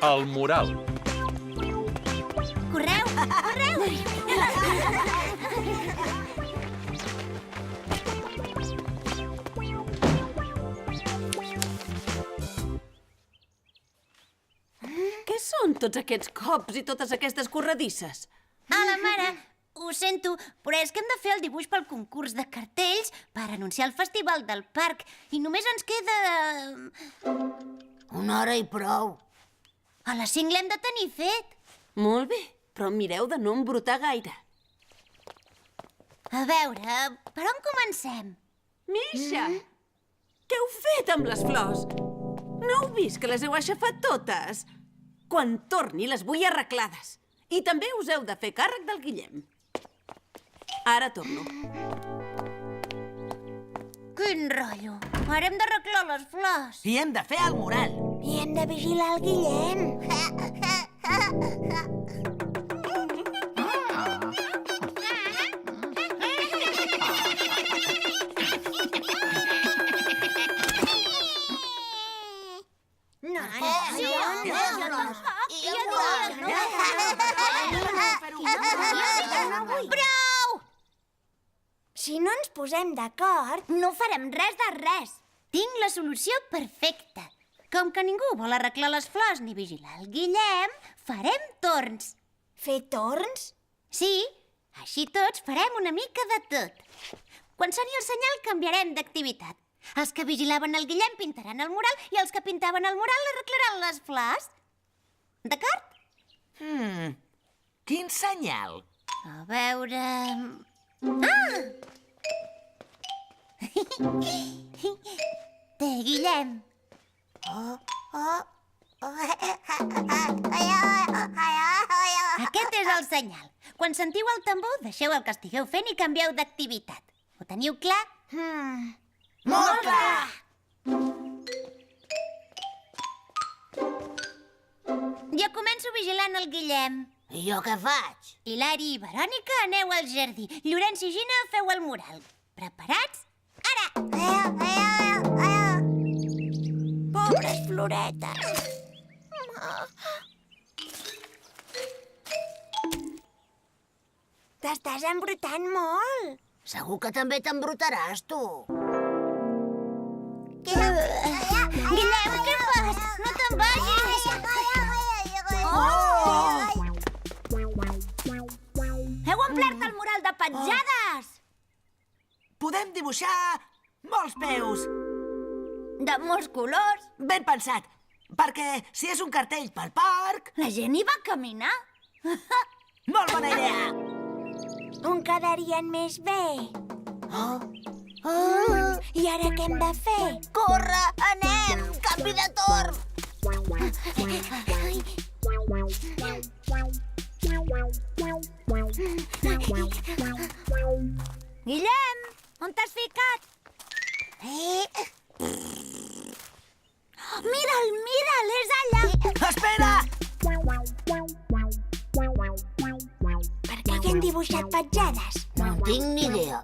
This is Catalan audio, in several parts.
El mural. Correu, correu! Què són tots aquests cops i totes aquestes corredisses? Hola, mare. Ho sento, però és que hem de fer el dibuix pel concurs de cartells per anunciar el festival del parc i només ens queda... Una hora i prou. A les 5 l'hem de tenir fet. Molt bé, però mireu de no embrutar gaire. A veure, per on comencem? Misha! Què heu fet amb les flors? No heu vist que les heu aixafat totes? Quan torni les vull arreglades. I també us heu de fer càrrec del Guillem. Ara torno. Quin rotllo. Ara hem d'arreglar les flors. I hem de fer el mural. I hem de vigilar el Guillem. Prou! Si no ens posem d'acord... No farem res de res. Tinc la solució perfecta. Com que ningú vol arreglar les flors ni vigilar el Guillem, farem torns. Fer torns? Sí, així tots farem una mica de tot. Quan soni el senyal canviarem d'activitat. Els que vigilaven el Guillem pintaran el mural i els que pintaven el mural arreglaran les flors. D'acord? Quin senyal? A veure... Ah! Té, Guillem. Aquest és el senyal. Quan sentiu el tambor, deixeu el que estigueu fent i canvieu d'activitat. Ho teniu clar? Molt clar! Jo començo vigilant el Guillem. I jo què faig? Hilari i Verònica, aneu al jardí. Llorenç i Gina, feu el mural. Preparats? Ara! Pobres floretes. T'estàs embrutant molt. Segur que també t'embrutaràs, tu. Guillem, què fas? No te'n vagis! Heu omplert el mural de petjades! Podem dibuixar molts peus. De molts colors. Ben pensat, perquè si és un cartell pel parc... La gent hi va caminar. Molt bona idea! On quedarien més bé? I ara què hem de fer? Corre, anem! Canvi de torn! Guillem, on t'has ficat? Mira'l, és allà! Espera! Per què hi han dibuixat petjades? No en tinc ni idea.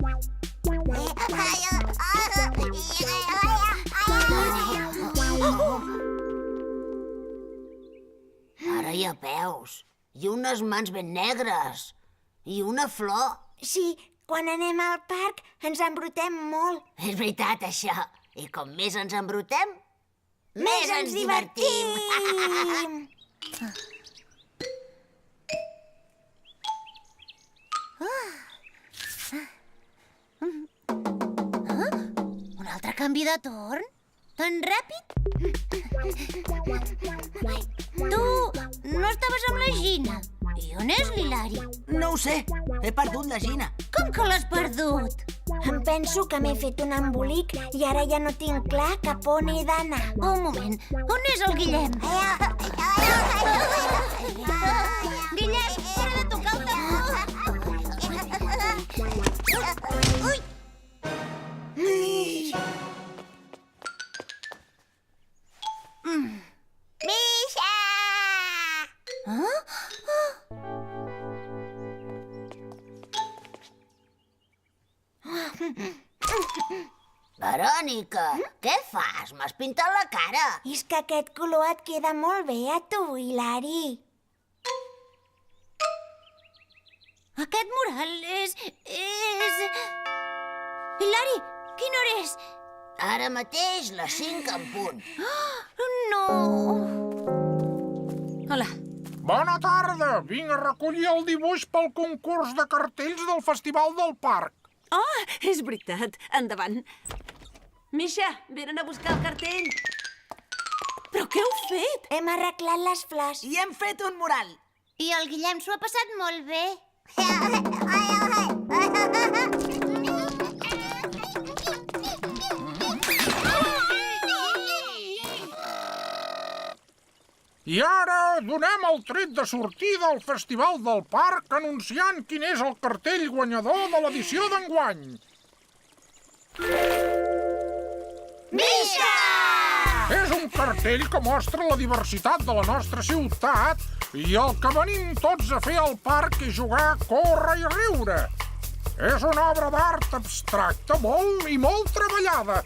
Ara hi ha peus. I unes mans ben negres. I una flor. Sí, quan anem al parc ens embrutem molt. És veritat, això. I com més ens embrutem, Més ens divertim! Un altre canvi de torn? Tan ràpid? Tu no estaves amb la Gina. I on és l'Hilari? No ho sé. He perdut la Gina. Com que l'has perdut? Em penso que m'he fet un embolic i ara ja no tinc clar cap on he d'anar. Un moment, on és el Guillem? Guillem, para de tocar el tambor! Ui! Misha! Verònica, què fas? M'has pintat la cara. És que aquest color et queda molt bé a tu, Hilari. Aquest mural és... Hilari, quina hora és? Ara mateix les 5 en punt. No... Hola. Bona tarda! Vinc a recollir el dibuix pel concurs de cartells del Festival del Parc. Oh, és veritat. Endavant. Misha, venen a buscar el cartell. Però què heu fet? Hem arreglat les flors. I hem fet un mural. I el Guillem s'ho ha passat molt bé. I ara donem el tret de sortida al Festival del Parc anunciant quin és el cartell guanyador de l'edició d'enguany. Misha! És un cartell que mostra la diversitat de la nostra ciutat i el que venim tots a fer al parc és jugar, córrer i riure. És una obra d'art abstracta molt i molt treballada.